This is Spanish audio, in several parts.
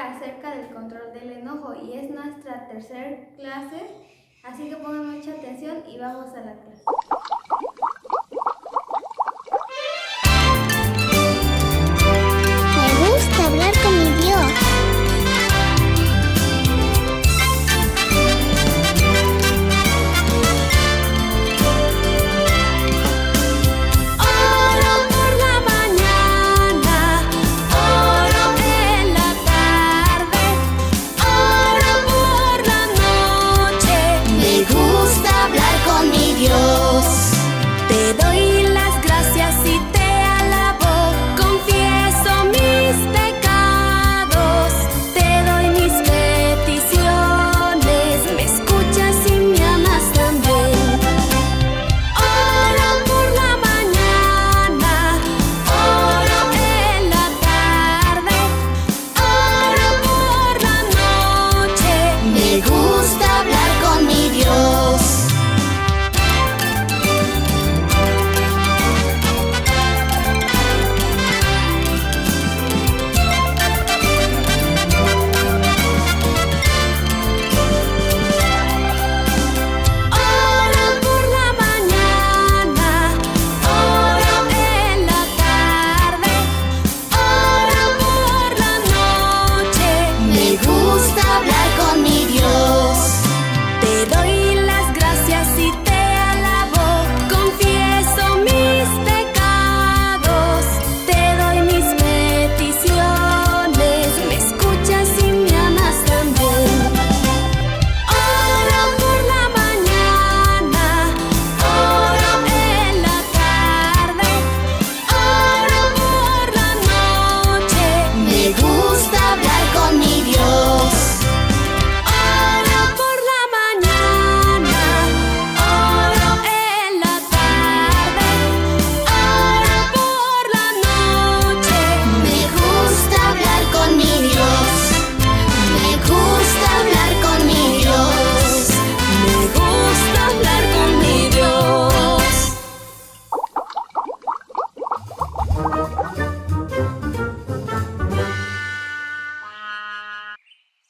acerca del control del enojo y es nuestra tercera clase, así que pongan mucha atención y vamos a la clase. Me gusta hablar con mi Dios.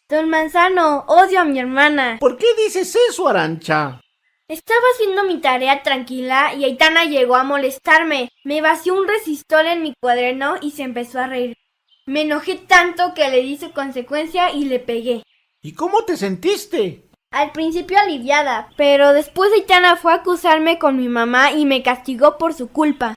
Don Manzano, odio a mi hermana. ¿Por qué dices eso, Arancha? Estaba haciendo mi tarea tranquila y Aitana llegó a molestarme. Me vació un resistor en mi cuaderno y se empezó a reír. Me enojé tanto que le di su consecuencia y le pegué. ¿Y cómo te sentiste? Al principio aliviada, pero después Aitana fue a acusarme con mi mamá y me castigó por su culpa.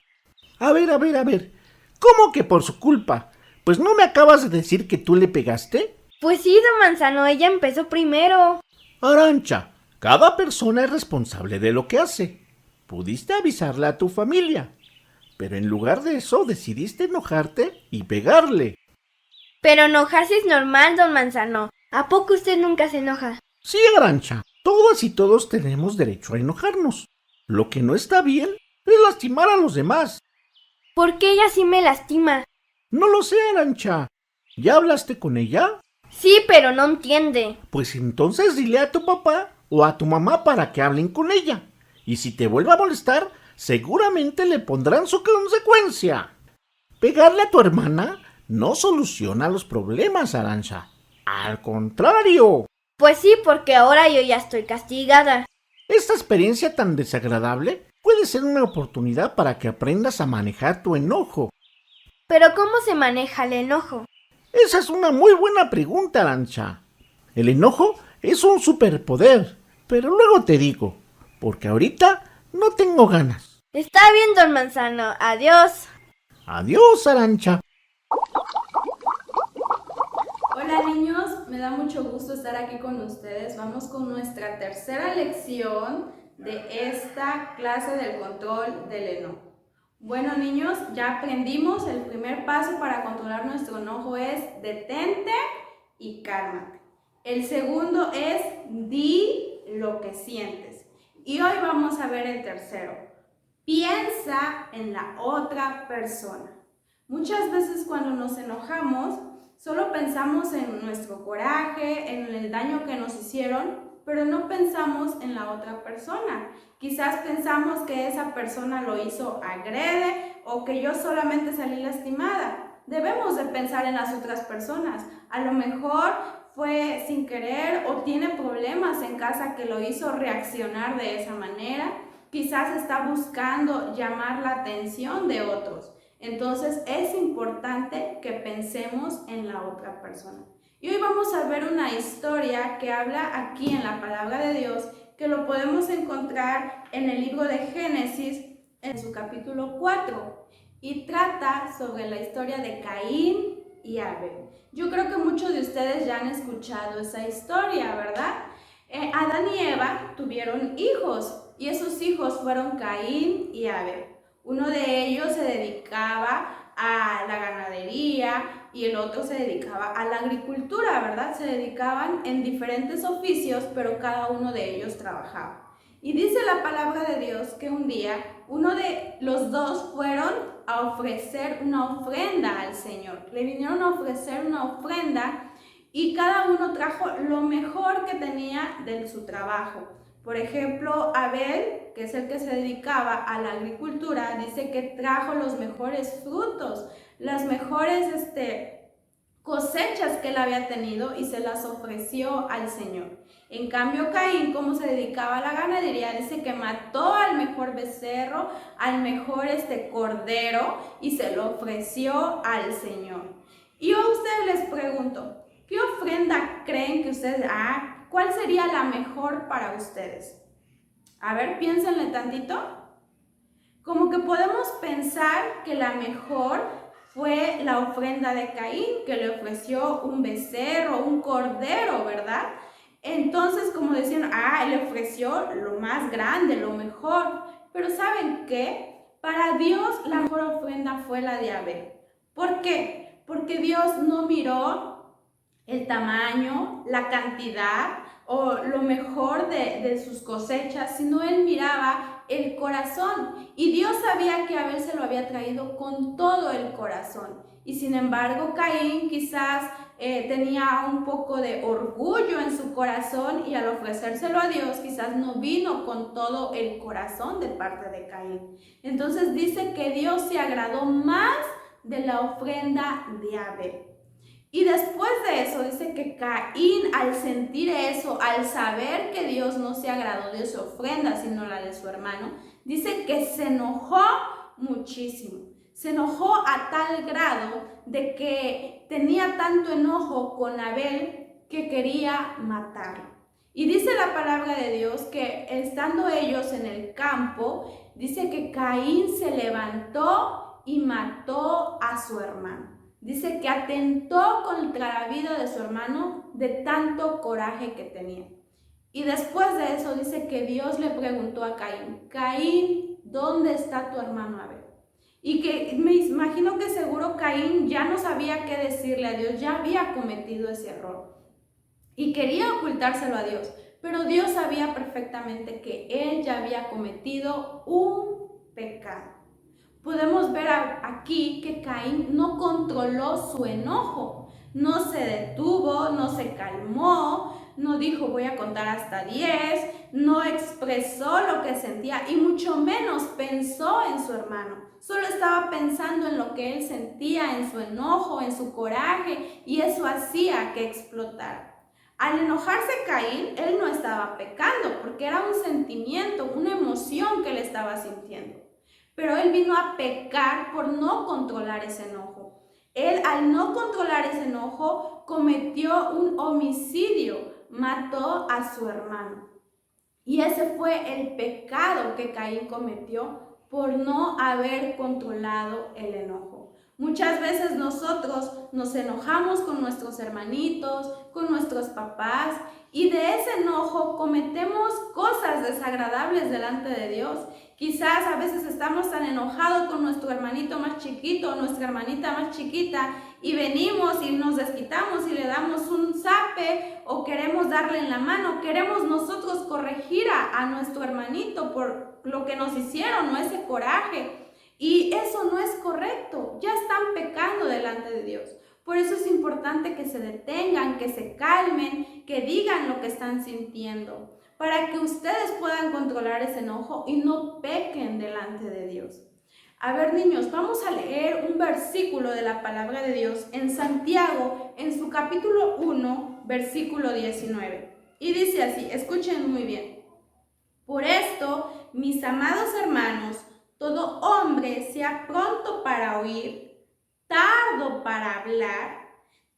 A ver. ¿Cómo que por su culpa? Pues ¿no me acabas de decir que tú le pegaste? Pues sí, don Manzano, ella empezó primero. Arancha, cada persona es responsable de lo que hace. Pudiste avisarle a tu familia, pero en lugar de eso decidiste enojarte y pegarle. Pero enojarse es normal, don Manzano. ¿A poco usted nunca se enoja? Sí, Arancha, todas y todos tenemos derecho a enojarnos. Lo que no está bien es lastimar a los demás. ¿Por qué ella sí me lastima? No lo sé, Arancha. ¿Ya hablaste con ella? Sí, pero no entiende. Pues entonces dile a tu papá o a tu mamá para que hablen con ella. Y si te vuelve a molestar, seguramente le pondrán su consecuencia. Pegarle a tu hermana no soluciona los problemas, Arancha. Al contrario. Pues sí, porque ahora yo ya estoy castigada. Esta experiencia tan desagradable puede ser una oportunidad para que aprendas a manejar tu enojo. ¿Pero cómo se maneja el enojo? Esa es una muy buena pregunta, Arancha. El enojo es un superpoder, pero luego te digo, porque ahorita no tengo ganas. Está bien, don Manzano. Adiós. Adiós, Arancha. Hola niños, me da mucho gusto estar aquí con ustedes. Vamos con nuestra tercera lección de esta clase del control del enojo. Bueno niños, ya aprendimos, el primer paso para controlar nuestro enojo es detente y cálmate. El segundo es di lo que sientes. Y hoy vamos a ver el tercero. Piensa en la otra persona. Muchas veces cuando nos enojamos, solo pensamos en nuestro coraje, en el daño que nos hicieron, pero no pensamos en la otra persona. Quizás pensamos que esa persona lo hizo agrede o que yo solamente salí lastimada. debemos de pensar en las otras personas. A lo mejor fue sin querer o tiene problemas en casa que lo hizo reaccionar de esa manera. Quizás está buscando llamar la atención de otros. Entonces es importante que pensemos en la otra persona. Y hoy vamos a ver una historia que habla aquí en la palabra de Dios, que lo podemos encontrar en el libro de Génesis, en su capítulo 4, y trata sobre la historia de Caín y Abel. Yo creo que muchos de ustedes ya han escuchado esa historia, ¿verdad? Adán y Eva tuvieron hijos, y esos hijos fueron Caín y Abel. Uno de ellos se dedicaba a la ganadería y el otro se dedicaba a la agricultura, ¿verdad? Se dedicaban en diferentes oficios, pero cada uno de ellos trabajaba. Y dice la palabra de Dios que un día uno de los dos fueron a ofrecer una ofrenda al Señor. Le vinieron a ofrecer una ofrenda y cada uno trajo lo mejor que tenía de su trabajo. Por ejemplo, Abel, que es el que se dedicaba a la agricultura, dice que trajo los mejores frutos, las mejores cosechas que él había tenido y se las ofreció al Señor. En cambio, Caín, como se dedicaba a la ganadería, dice que mató al mejor becerro, al mejor cordero y se lo ofreció al Señor. Y yo a ustedes les pregunto, ¿qué ofrenda creen que ustedes ¿cuál sería la mejor para ustedes? A ver, piénsenle tantito. Como que podemos pensar que la mejor fue la ofrenda de Caín, que le ofreció un becerro, un cordero, ¿verdad? Entonces, como decían, le ofreció lo más grande, lo mejor. Pero ¿saben qué? Para Dios la mejor ofrenda fue la de Abel. ¿Por qué? Porque Dios no miró el tamaño, la cantidad o lo mejor de sus cosechas, sino Él miraba el corazón. Y Dios sabía que Abel se lo había traído con todo el corazón. Y sin embargo, Caín quizás tenía un poco de orgullo en su corazón y al ofrecérselo a Dios quizás no vino con todo el corazón de parte de Caín. Entonces dice que Dios se agradó más de la ofrenda de Abel. Y después de eso dice que Caín, al sentir eso, al saber que Dios no se agradó de su ofrenda, sino la de su hermano, dice que se enojó muchísimo. Se enojó a tal grado de que tenía tanto enojo con Abel que quería matarlo. Y dice la palabra de Dios que estando ellos en el campo, dice que Caín se levantó y mató a su hermano. Dice que atentó contra la vida de su hermano de tanto coraje que tenía. Y después de eso dice que Dios le preguntó a Caín, Caín, ¿dónde está tu hermano Abel? Y que me imagino que seguro Caín ya no sabía qué decirle a Dios, ya había cometido ese error. Y quería ocultárselo a Dios, pero Dios sabía perfectamente que él ya había cometido un pecado. Podemos ver aquí que Caín no controló su enojo, no se detuvo, no se calmó, no dijo voy a contar hasta 10, no expresó lo que sentía y mucho menos pensó en su hermano. Solo estaba pensando en lo que él sentía, en su enojo, en su coraje y eso hacía que explotara. Al enojarse Caín, él no estaba pecando porque era un sentimiento, una emoción que él estaba sintiendo. Pero él vino a pecar por no controlar ese enojo. Él, al no controlar ese enojo, cometió un homicidio, mató a su hermano. Y ese fue el pecado que Caín cometió por no haber controlado el enojo. Muchas veces nosotros nos enojamos con nuestros hermanitos, con nuestros papás, y de ese enojo cometemos cosas desagradables delante de Dios. Quizás a veces estamos tan enojados con nuestro hermanito más chiquito, nuestra hermanita más chiquita, y venimos y nos desquitamos y le damos un zape o queremos darle en la mano, queremos nosotros corregir a nuestro hermanito por lo que nos hicieron, ¿no? Ese coraje. Y eso no es correcto, ya están pecando delante de Dios. Por eso es importante que se detengan, que se calmen, que digan lo que están sintiendo, para que ustedes puedan controlar ese enojo y no pequen delante de Dios. A ver, niños, vamos a leer un versículo de la palabra de Dios en Santiago, en su capítulo 1, versículo 19. Y dice así, escuchen muy bien. Por esto, mis amados hermanos, todo hombre sea pronto para oír, tardo para hablar,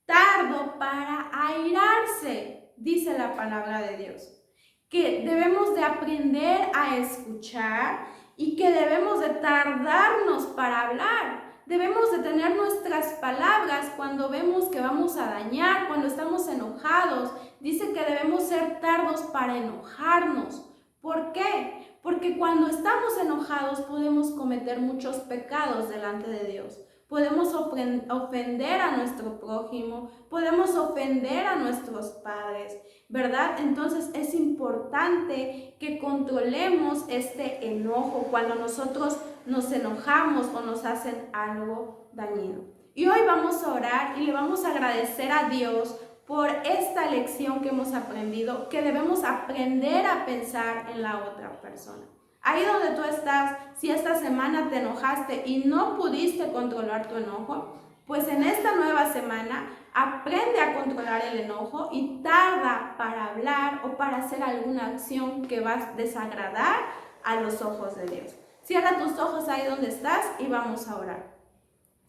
tardo para airarse, dice la palabra de Dios. Que debemos de aprender a escuchar y que debemos de tardarnos para hablar. Debemos de tener nuestras palabras cuando vemos que vamos a dañar, cuando estamos enojados. Dice que debemos ser tardos para enojarnos. ¿Por qué? Porque cuando estamos enojados podemos cometer muchos pecados delante de Dios. Podemos ofender a nuestro prójimo, podemos ofender a nuestros padres, ¿verdad? Entonces es importante que controlemos este enojo cuando nosotros nos enojamos o nos hacen algo dañino. Y hoy vamos a orar y le vamos a agradecer a Dios por esta lección que hemos aprendido, que debemos aprender a pensar en la otra persona. Ahí donde tú estás, si esta semana te enojaste y no pudiste controlar tu enojo, pues en esta nueva semana aprende a controlar el enojo y tarda para hablar o para hacer alguna acción que va a desagradar a los ojos de Dios. Cierra tus ojos ahí donde estás y vamos a orar.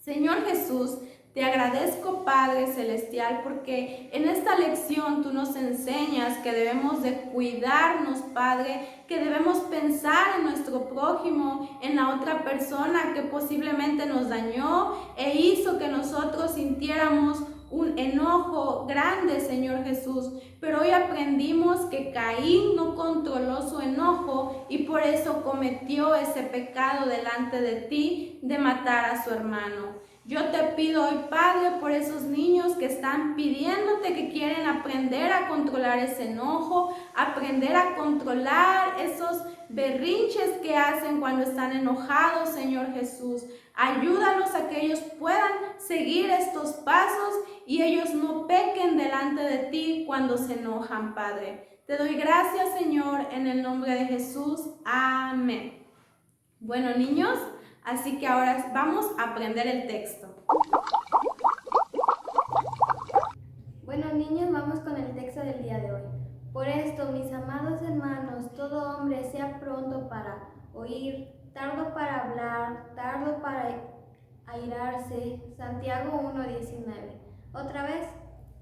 Señor Jesús, te agradezco, Padre Celestial, porque en esta lección tú nos enseñas que debemos de cuidarnos, Padre, que debemos pensar en nuestro prójimo, en la otra persona que posiblemente nos dañó e hizo que nosotros sintiéramos un enojo grande, Señor Jesús. Pero hoy aprendimos que Caín no controló su enojo y por eso cometió ese pecado delante de ti de matar a su hermano. Yo te pido hoy, Padre, por esos niños que están pidiéndote, que quieren aprender a controlar ese enojo, aprender a controlar esos berrinches que hacen cuando están enojados, Señor Jesús. Ayúdalos a que ellos puedan seguir estos pasos y ellos no pequen delante de ti cuando se enojan, Padre. Te doy gracias, Señor, en el nombre de Jesús. Amén. Bueno, niños, así que ahora vamos a aprender el texto. Bueno, niños, vamos con el texto del día de hoy. Por esto, mis amados hermanos, todo hombre sea pronto para oír, tardo para hablar, tardo para airarse. Santiago 1:19. Otra vez.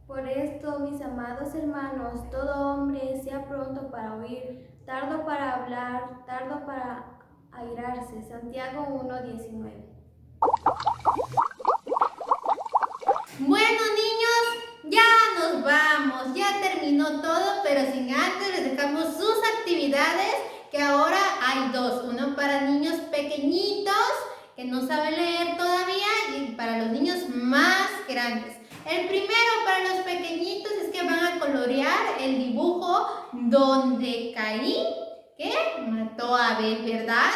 Por esto, mis amados hermanos, todo hombre sea pronto para oír, tardo para hablar, tardo para airarse. Santiago 1:19. Bueno, niños, ya nos vamos, ya terminó todo, pero sin antes les dejamos sus actividades, que ahora hay dos, uno para niños pequeñitos que no saben leer todavía y para los niños más grandes. El primero para los pequeñitos es que van a colorear el dibujo donde Caín, que mató a Abel, ¿verdad?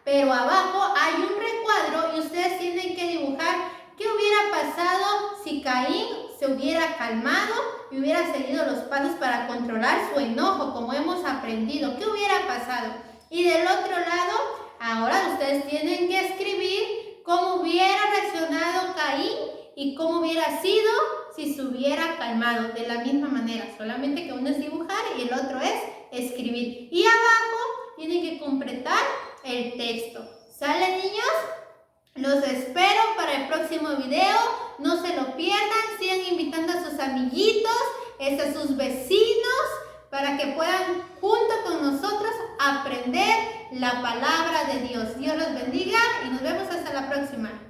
Pero abajo hay un recuadro y ustedes tienen que dibujar qué hubiera pasado si Caín se hubiera calmado y hubiera seguido los pasos para controlar su enojo, como hemos aprendido. ¿Qué hubiera pasado? Y del otro lado, ahora ustedes tienen que escribir cómo hubiera reaccionado Caín y cómo hubiera sido si se hubiera calmado. De la misma manera, solamente que uno es dibujar y el otro es escribir. Y abajo tienen que completar el texto. ¿Sale, niños? Los espero para el próximo video. No se lo pierdan. Sigan invitando a sus amiguitos, a sus vecinos, para que puedan junto con nosotros aprender la palabra de Dios. Dios los bendiga y nos vemos hasta la próxima.